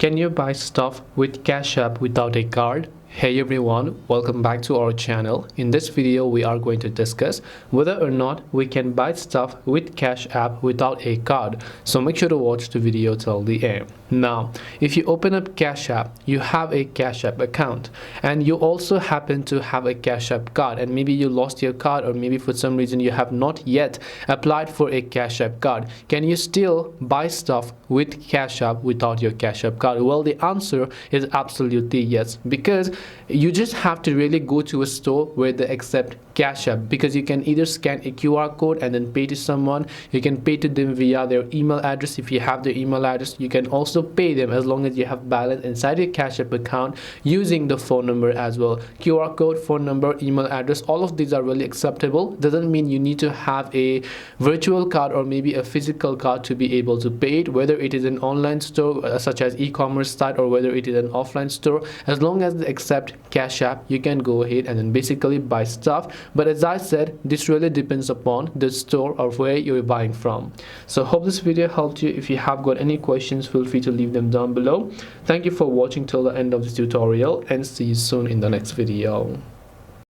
Can you buy stuff with Cash App without a card? Hey everyone, welcome back to our channel. In this video we are going to discuss whether or not we can buy stuff with Cash App without a card. So make sure to watch the video till the end. Now, if you open up Cash App, you have a Cash App account and you also happen to have a Cash App card, and maybe you lost your card, or maybe for some reason you have not yet applied for a Cash App card. Can you still buy stuff with Cash App without your Cash App card? Well, the answer is absolutely yes, because you just have to really go to a store where they accept Cash App, because you can either scan a QR code and then pay to someone. You can pay to them via their email address. If you have their email address, you can also pay them as long as you have balance inside your Cash App account using the phone number as well. QR code, phone number, email address, all of these are really acceptable. Doesn't mean you need to have a virtual card or maybe a physical card to be able to pay it, whether it is an online store such as e-commerce site or whether it is an offline store. As long as they accept Cash App, you can go ahead and then basically buy stuff. But as I said, this really depends upon the store or where you're buying from. So hope this video helped you. If you have got any questions, feel free to leave them down below. Thank you for watching till the end of this tutorial, and see you soon in the next video.